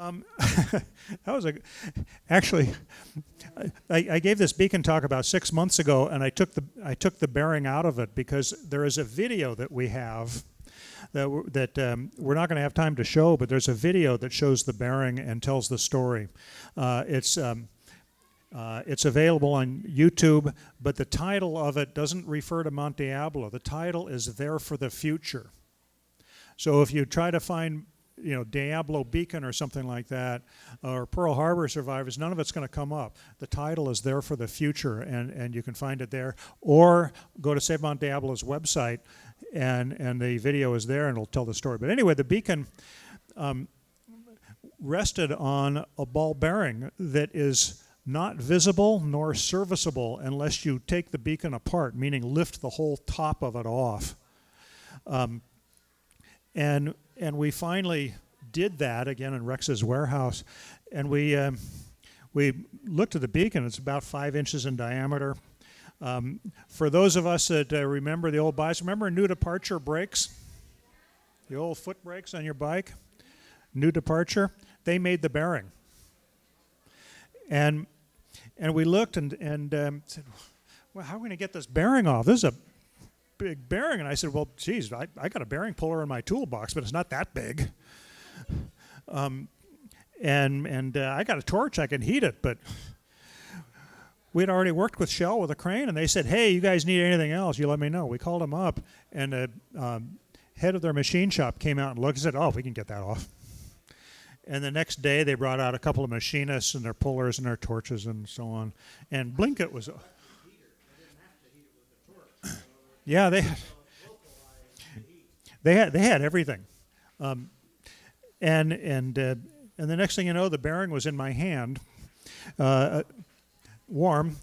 That was actually, I gave this beacon talk about 6 months ago, and I took the bearing out of it because there is a video that we have that we're not going to have time to show, but there's a video that shows the bearing and tells the story. It's available on YouTube, but the title of it doesn't refer to Mount Diablo. The title is There for the Future. So if you try to find, Diablo Beacon or something like that, or Pearl Harbor survivors, none of it's going to come up. The title is There for the Future, and you can find it there. Or go to Save Mount Diablo's website, and the video is there, and it'll tell the story. But anyway, the beacon rested on a ball bearing that is not visible nor serviceable unless you take the beacon apart, meaning lift the whole top of it off. And we finally did that again in Rex's warehouse, and we looked at the beacon. It's about 5 inches in diameter. For those of us that remember the old bikes, remember new departure brakes? The old foot brakes on your bike? New departure? They made the bearing. And we looked and said, well, how are we going to get this bearing off? This is a big bearing. And I said, well, geez, I got a bearing puller in my toolbox, but it's not that big. And I got a torch, I can heat it, but we'd already worked with Shell with a crane, and they said, hey, you guys need anything else, you let me know. We called them up, and the head of their machine shop came out and looked and said, oh, we can get that off. And the next day, they brought out a couple of machinists and their pullers and their torches and so on. And Blinkit was... Yeah, they had everything. And the next thing you know, the bearing was in my hand, warm.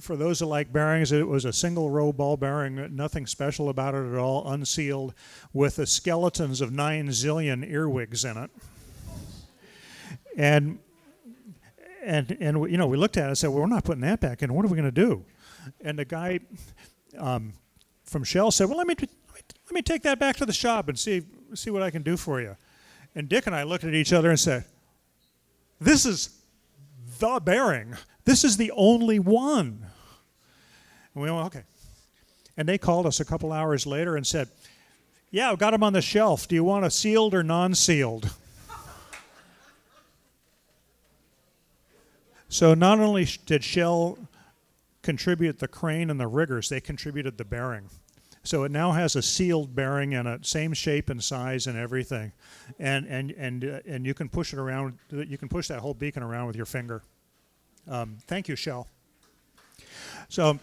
For those that like bearings, it was a single row ball bearing, nothing special about it at all, unsealed, with the skeletons of 9 zillion earwigs in it. And we looked at it and said, well, we're not putting that back in. What are we going to do? And the guy from Shell said, well, let me take that back to the shop and see what I can do for you. And Dick and I looked at each other and said, this is the bearing. This is the only one. And we went, okay. And they called us a couple hours later and said, yeah, I've got them on the shelf. Do you want a sealed or non-sealed? So not only did Shell contribute the crane and the riggers, they contributed the bearing. So it now has a sealed bearing in it, same shape and size and everything. And you can push it around, you can push that whole beacon around with your finger. Thank you, Shell. So,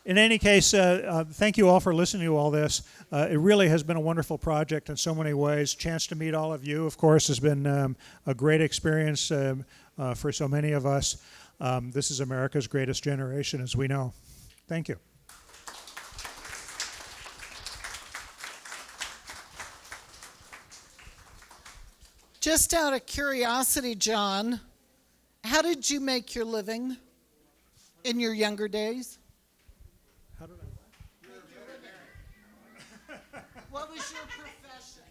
in any case, thank you all for listening to all this. It really has been a wonderful project in so many ways. Chance to meet all of you, of course, has been a great experience for so many of us. This is America's greatest generation, as we know. Thank you. Just out of curiosity, John, how did you make your living in your younger days? How did I? What was your profession?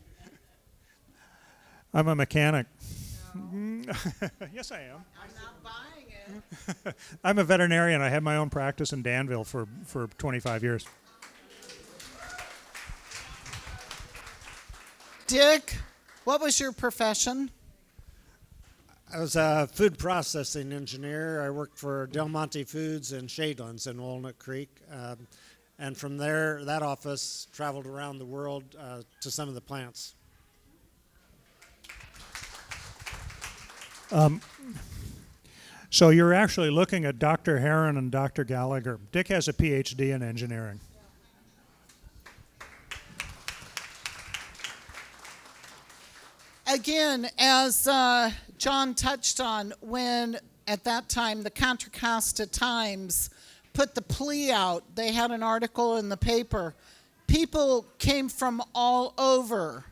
I'm a mechanic. No. Yes, I am. I'm not buying it. I'm a veterinarian. I had my own practice in Danville for 25 years. Dick, what was your profession? I was a food processing engineer. I worked for Del Monte Foods in Shadelands in Walnut Creek. And from there, that office traveled around the world to some of the plants. So you're actually looking at Dr. Heron and Dr. Gallagher. Dick has a PhD in engineering. Again, as John touched on, when at that time the Contra Costa Times put the plea out, they had an article in the paper. People came from all over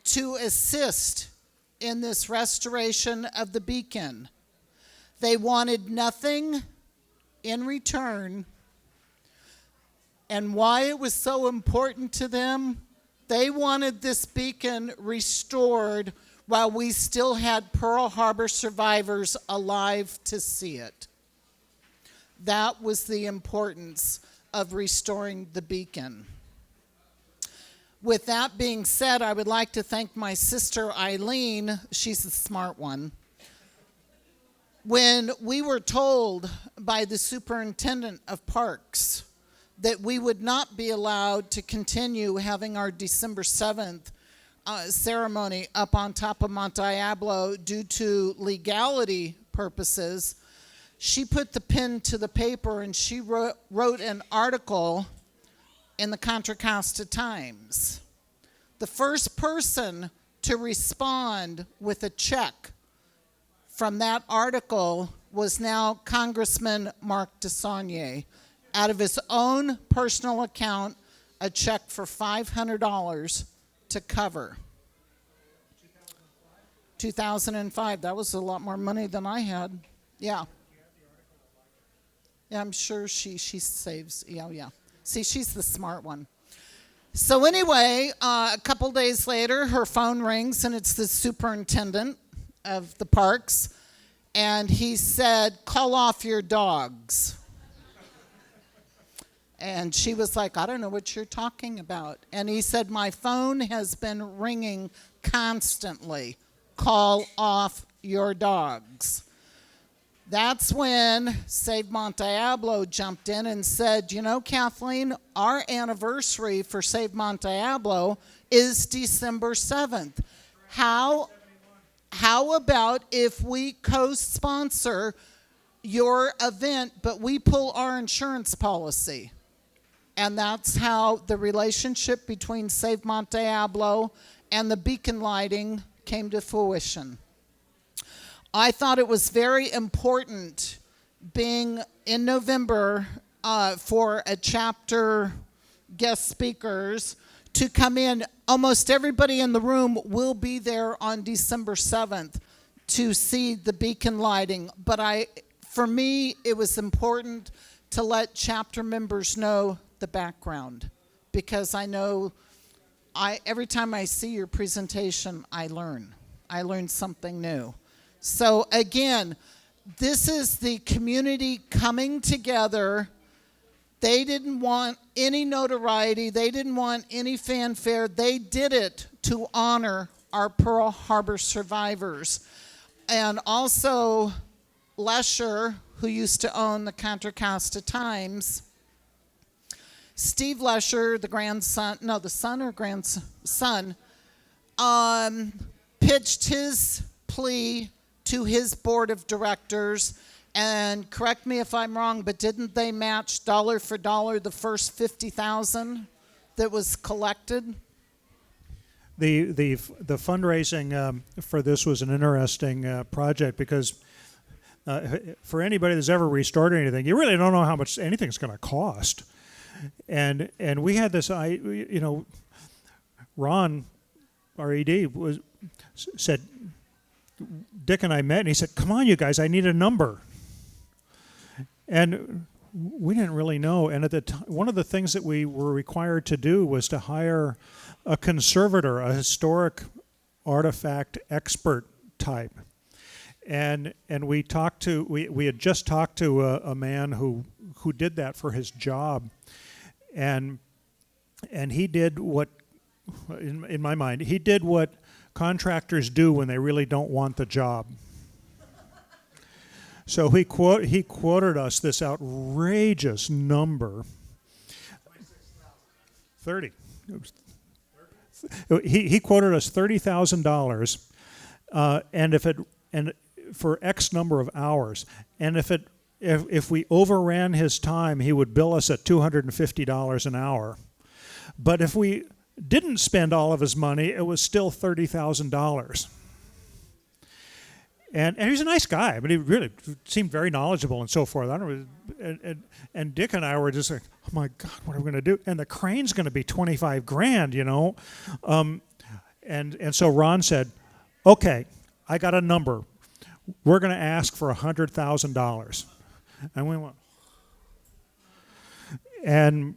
to assist in this restoration of the beacon. They wanted nothing in return. And why it was so important to them, They wanted this beacon restored while we still had Pearl Harbor survivors alive to see it. That was the importance of restoring the beacon. With that being said, I would like to thank my sister Eileen. She's the smart one. When we were told by the superintendent of parks that we would not be allowed to continue having our December 7th ceremony up on top of Mount Diablo due to legality purposes, she put the pen to the paper and she wrote an article in the Contra Costa Times. The first person to respond with a check from that article was now Congressman Mark DeSaulnier. Out of his own personal account, a check for $500 to cover. 2005. That was a lot more money than I had. Yeah. Yeah, I'm sure she saves. Yeah. See, she's the smart one. So anyway, a couple days later, her phone rings, and it's the superintendent of the parks, and he said, "Call off your dogs." And she was like, "I don't know what you're talking about." And he said, "My phone has been ringing constantly. Call off your dogs." That's when Save Mount Diablo jumped in and said, "You know, Kathleen, our anniversary for Save Mount Diablo is December 7th. How about if we co-sponsor your event, but we pull our insurance policy?" And that's how the relationship between Save Mount Diablo and the beacon lighting came to fruition. I thought it was very important, being in November for a chapter guest speakers, to come in. Almost everybody in the room will be there on December 7th to see the beacon lighting. But for me, it was important to let chapter members know the background, because I know every time I see your presentation, I learn something new. So again, this is the community coming together. They didn't want any notoriety. They didn't want any fanfare. They did it to honor our Pearl Harbor survivors. And also, Lesher, who used to own the Contra Costa Times, Steve Lesher, the son or grandson, pitched his plea to his board of directors, and correct me if I'm wrong, but didn't they match dollar for dollar the first $50,000 that was collected? The fundraising for this was an interesting project, because for anybody that's ever restored anything, you really don't know how much anything's going to cost. And we had this, Ron, our ED, said, Dick and I met, and he said, "Come on, you guys, I need a number." And we didn't really know. And at the time, one of the things that we were required to do was to hire a conservator, a historic artifact expert type. And we had just talked to a man who did that for his job, and he did what, in my mind, he did what contractors do when they really don't want the job. So he quoted us this outrageous number. 30. He quoted us $30,000, and for X number of hours, and if we overran his time, he would bill us at $250 an hour. But if we didn't spend all of his money, it was still $30,000. And he's a nice guy. I mean, he really seemed very knowledgeable and so forth. And Dick and I were just like, "Oh my God, what are we going to do?" And the crane's going to be $25,000, you know. And so Ron said, "Okay, I got a number. We're going to ask for $100,000." And we went, and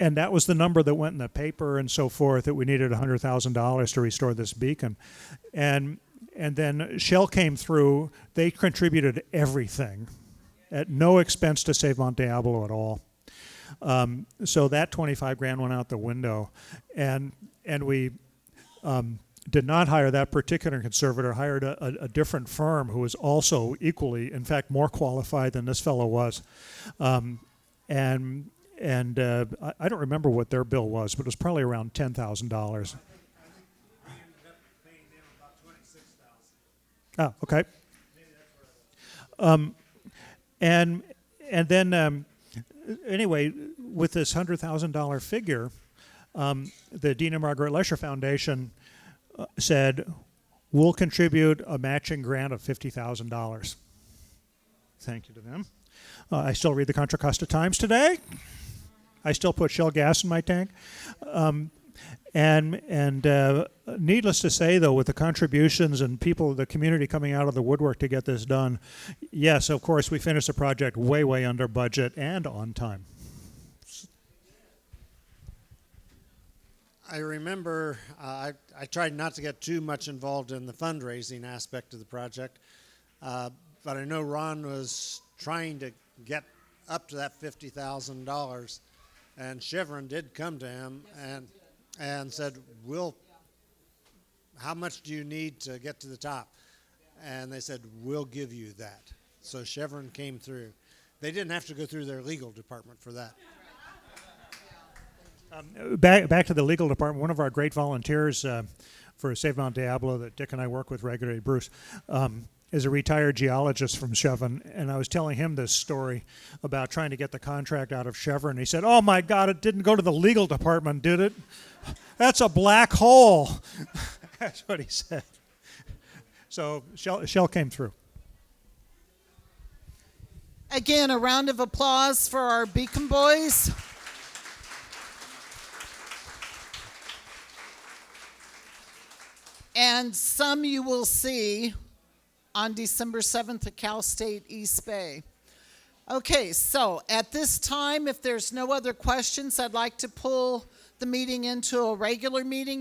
and that was the number that went in the paper and so forth, that we needed $100,000 to restore this beacon. And then Shell came through. They contributed everything at no expense to save Mount Diablo at all. So that 25 grand went out the window. And we did not hire that particular conservator, hired a different firm who was also equally, in fact, more qualified than this fellow was. I don't remember what their bill was, but it was probably around $10,000. Oh, okay. And then anyway, with this $100,000 figure, the Dean and Margaret Lesher Foundation said, we'll contribute a matching grant of $50,000. Thank you to them. I still read the Contra Costa Times today. I still put Shell gas in my tank. Needless to say, though, with the contributions and people, the community coming out of the woodwork to get this done, yes, of course, we finished the project way, way under budget and on time. I remember I tried not to get too much involved in the fundraising aspect of the project, but I know Ron was trying to get up to that $50,000, and Chevron did come to him and said, how much do you need to get to the top? And they said, we'll give you that. So Chevron came through. They didn't have to go through their legal department for that. Back to the legal department, one of our great volunteers for Save Mount Diablo that Dick and I work with regularly, Bruce, is a retired geologist from Chevron, and I was telling him this story about trying to get the contract out of Chevron. He said, oh my God, it didn't go to the legal department, did it? That's a black hole. That's what he said. So Shell came through. Again, a round of applause for our Beacon Boys. And some you will see on December 7th at Cal State East Bay. Okay, so at this time, if there's no other questions, I'd like to pull the meeting into a regular meeting.